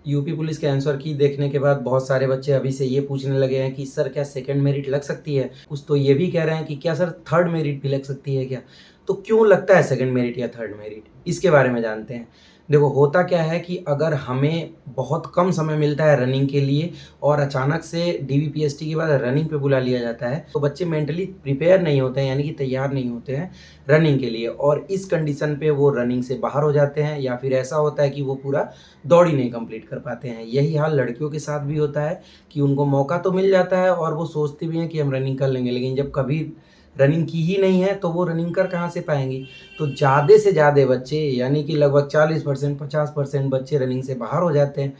UP police के answer की देखने के बाद बहुत सारे बच्चे अभी से ये पूछने लगे हैं कि सर क्या सेकंड मेरिट लग सकती है? कुछ तो ये भी कह रहे हैं कि क्या सर थर्ड मेरिट भी लग सकती है क्या? तो क्यों लगता है सेकंड मेरिट या थर्ड मेरिट? इसके बारे में जानते हैं। देखो होता क्या है कि अगर हमें बहुत कम समय मिलता है रनिंग के लिए और अचानक से डीवीपीएसटी के बाद रनिंग पे बुला लिया जाता है, तो बच्चे मेंटली प्रिपेयर नहीं होते हैं, यानी कि तैयार नहीं होते हैं रनिंग के लिए और इस कंडीशन पे वो रनिंग से बाहर हो जाते हैं या फिर ऐसा होता है कि वो पूरा दौड़ ही नहीं कंप्लीट कर पाते हैं। यही हाल लड़कियों के साथ भी होता है कि उनको मौका तो मिल जाता है और वो सोचती भी हैं कि हम रनिंग कर लेंगे, लेकिन जब कभी रनिंग की ही नहीं है तो वो रनिंग कर कहाँ से पाएँगी? तो ज़्यादा से ज़्यादा बच्चे यानी कि लगभग 40% 50% बच्चे रनिंग से बाहर हो जाते हैं।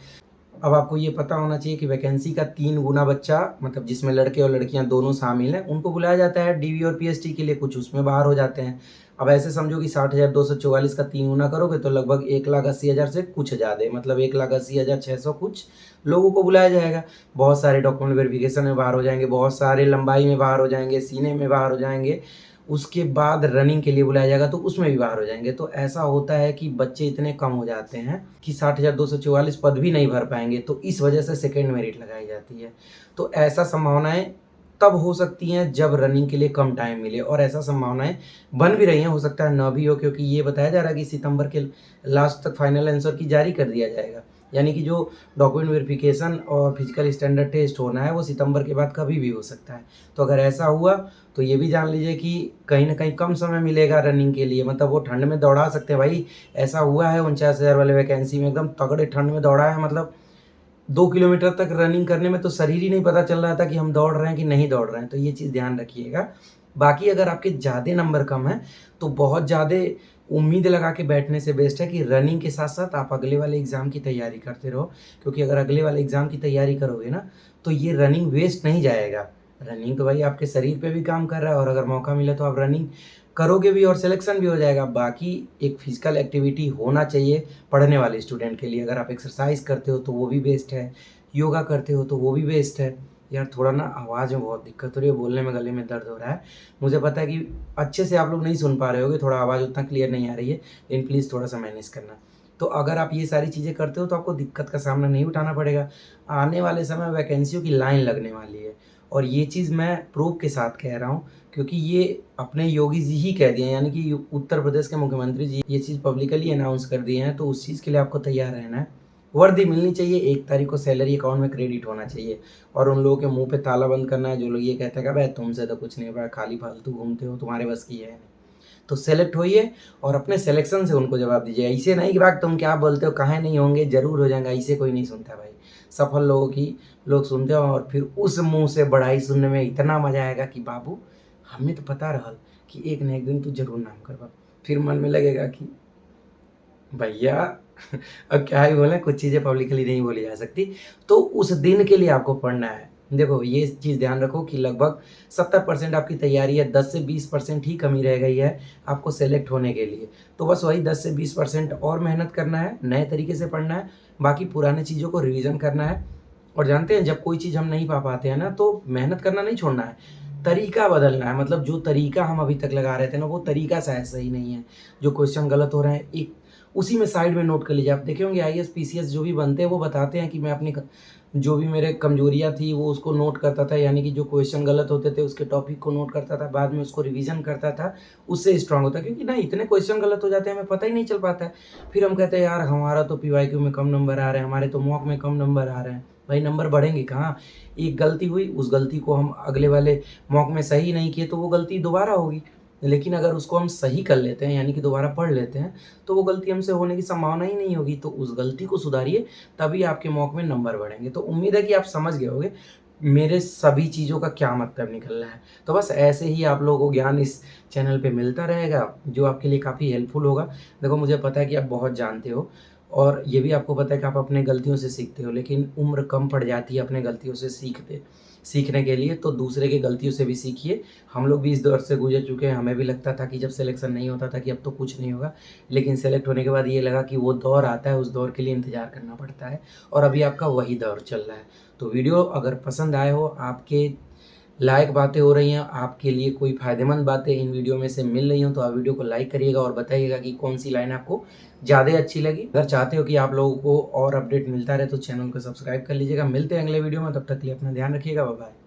अब आपको ये पता होना चाहिए कि वैकेंसी का 3 गुना बच्चा मतलब जिसमें लड़के और लड़कियाँ दोनों शामिल हैं, उनको बुलाया जाता है डीवी और पीएसटी के लिए, कुछ उसमें बाहर हो जाते हैं। अब ऐसे समझो कि 60,244 का 3 गुना करोगे तो लगभग 1,80,000 से कुछ ज़्यादा मतलब 1,80,600 कुछ लोगों को बुलाया जाएगा। बहुत सारे डॉक्यूमेंट वेरिफिकेशन में बाहर हो जाएँगे, बहुत सारे लंबाई में बाहर हो जाएँगे, सीने में बाहर हो जाएँगे। उसके बाद रनिंग के लिए बुलाया जाएगा तो उसमें भी बाहर हो जाएँगे। तो ऐसा होता है कि बच्चे इतने कम हो जाते हैं कि 60,244 पद भी नहीं भर पाएँगे, तो इस वजह से सेकंड मेरिट लगाई जाती है। तो ऐसा संभावनाएँ तब हो सकती हैं जब रनिंग के लिए कम टाइम मिले और ऐसा संभावनाएँ बन भी रही हैं, हो सकता है ना भी हो क्योंकि ये बताया जा रहा है कि सितंबर के लास्ट तक फाइनल आंसर की जारी कर दिया जाएगा। यानी कि जो डॉक्यूमेंट वेरिफिकेशन और फिजिकल स्टैंडर्ड टेस्ट होना है वो सितंबर के बाद कभी भी हो सकता है। तो अगर ऐसा हुआ तो ये भी जान लीजिए कि कहीं न कहीं कम समय मिलेगा रनिंग के लिए, मतलब वो ठंड में दौड़ा सकते हैं भाई। ऐसा हुआ है 49,000 वाले वैकेंसी में एकदम तगड़े ठंड में दौड़ा है, मतलब 2 किलोमीटर तक रनिंग करने में तो शरीर ही नहीं पता चल रहा था कि हम दौड़ रहे हैं कि नहीं दौड़ रहे हैं, तो ये चीज़ ध्यान रखिएगा। बाकी अगर आपके ज़्यादा नंबर कम हैं, तो बहुत ज़्यादा उम्मीद लगा के बैठने से बेस्ट है कि रनिंग के साथ-साथ आप अगले वाले एग्ज़ाम की तैयारी करते रहो, क्योंकि अगर अगले वाले एग्ज़ाम की तैयारी करोगे ना, तो ये रनिंग वेस्ट नहीं जाएगा। रनिंग तो भाई आपके शरीर पे भी काम कर रहा है और अगर मौका मिला तो आप रनिंग करोगे भी और सिलेक्शन भी हो जाएगा। बाकी एक फिज़िकल एक्टिविटी होना चाहिए पढ़ने वाले स्टूडेंट के लिए। अगर आप एक्सरसाइज़ करते हो तो वो भी बेस्ट है, योगा करते हो तो वो भी बेस्ट है। यार थोड़ा ना आवाज़ में बहुत दिक्कत हो रही है, बोलने में गले में दर्द हो रहा है। मुझे पता है कि अच्छे से आप लोग नहीं सुन पा रहे होगे, थोड़ा आवाज़ उतना क्लियर नहीं आ रही है, लेकिन प्लीज़ थोड़ा-सा मैनेज करना। तो अगर आप ये सारी चीज़ें करते हो तो आपको दिक्कत का सामना नहीं उठाना पड़ेगा। आने वाले समय में वैकेंसियों की लाइन लगने वाली है और ये चीज़ मैं प्रूफ़ के साथ कह रहा हूँ क्योंकि ये अपने योगी जी ही कह दिए हैं, यानी कि उत्तर प्रदेश के मुख्यमंत्री जी ये चीज़ पब्लिकली अनाउंस कर दिए हैं, तो उस चीज़ के लिए आपको तैयार रहना है। वर्दी मिलनी चाहिए, 1 तारीख को सैलरी अकाउंट में क्रेडिट होना चाहिए और उन लोगों के मुँह पे ताला बंद करना है जो लोग ये कहते हैं कि अबे तुमसे तो कुछ नहीं हो पाया, खाली फालतू घूमते हो, तुम्हारे बस की है नहीं। तो सेलेक्ट होइए और अपने सिलेक्शन से उनको जवाब दीजिए। ऐसे नहीं कि भाई तुम क्या बोलते हो, काहे नहीं होंगे, ज़रूर हो जाएँगे, ऐसे कोई नहीं सुनता भाई। सफल लोगों की लोग सुनते हैं और फिर उस मुँह से बड़ाई सुनने में इतना मज़ा आएगा कि बाबू हमें तो पता रहल कि एक न एक दिन तू ज़रूर नाम करबा। फिर मन में लगेगा कि भैया अब क्या ही बोलें, कुछ चीज़ें पब्लिकली नहीं बोली जा सकती। तो उस दिन के लिए आपको पढ़ना है। देखो ये चीज़ ध्यान रखो कि लगभग 70% आपकी तैयारी है, 10 से 20% ही कमी रह गई है आपको सेलेक्ट होने के लिए। तो बस वही 10 से 20% और मेहनत करना है, नए तरीके से पढ़ना है, बाकी पुरानी चीज़ों को रिवीज़न करना है। और जानते हैं जब कोई चीज़ हम नहीं पा पाते हैं ना तो मेहनत करना नहीं छोड़ना है, तरीका बदलना है। मतलब जो तरीका हम अभी तक लगा रहे थे ना वो तरीका शायद सही नहीं है। जो क्वेश्चन गलत हो रहे हैं एक उसी में साइड में नोट कर लीजिए। आप देखे होंगे आईएएस, पीसीएस जो भी बनते हैं वो बताते हैं कि मैं अपनी क जो भी मेरे कमजोरियाँ थी वो उसको नोट करता था, यानी कि जो क्वेश्चन गलत होते थे उसके टॉपिक को नोट करता था, बाद में उसको रिवीजन करता था, उससे स्ट्रॉन्ग होता है। क्योंकि ना इतने क्वेश्चन गलत हो जाते हैं हमें पता ही नहीं चल पाता है। फिर हम कहते हैं यार हमारा तो पीवाईक्यू में कम नंबर आ रहे हैं, हमारे तो मॉक में कम नंबर आ रहे हैं। भाई नंबर बढ़ेंगे कहाँ? एक गलती हुई, उस गलती को हम अगले वाले मॉक में सही नहीं किए तो वो गलती दोबारा होगी। लेकिन अगर उसको हम सही कर लेते हैं यानी कि दोबारा पढ़ लेते हैं, तो वो गलती हमसे होने की संभावना ही नहीं होगी। तो उस गलती को सुधारिए, तभी आपके मॉक में नंबर बढ़ेंगे। तो उम्मीद है कि आप समझ गए होंगे, मेरे सभी चीज़ों का क्या मतलब निकल रहा है। तो बस ऐसे ही आप लोगों को ज्ञान इस चैनल पे मिलता रहेगा, जो आपके लिए काफ़ी हेल्पफुल होगा। देखो मुझे पता है कि आप बहुत जानते हो और ये भी आपको पता है कि आप अपने गलतियों से सीखते हो, लेकिन उम्र कम पड़ जाती है अपने गलतियों से सीखने के लिए, तो दूसरे की गलतियों से भी सीखिए। हम लोग भी इस दौर से गुज़र चुके हैं, हमें भी लगता था कि जब सिलेक्शन नहीं होता था कि अब तो कुछ नहीं होगा, लेकिन सेलेक्ट होने के बाद ये लगा कि वो दौर आता है, उस दौर के लिए इंतज़ार करना पड़ता है और अभी आपका वही दौर चल रहा है। तो वीडियो अगर पसंद आए हो, आपके लायक बातें हो रही हैं, आपके लिए कोई फ़ायदेमंद बातें इन वीडियो में से मिल रही हों, तो आप वीडियो को लाइक करिएगा और बताइएगा कि कौन-सी लाइन आपको ज़्यादा अच्छी लगी। अगर चाहते हो कि आप लोगों को और अपडेट मिलता रहे तो चैनल को सब्सक्राइब कर लीजिएगा। मिलते हैं अगले वीडियो में, तब तक के लिए अपना ध्यान रखिएगा। Bye bye.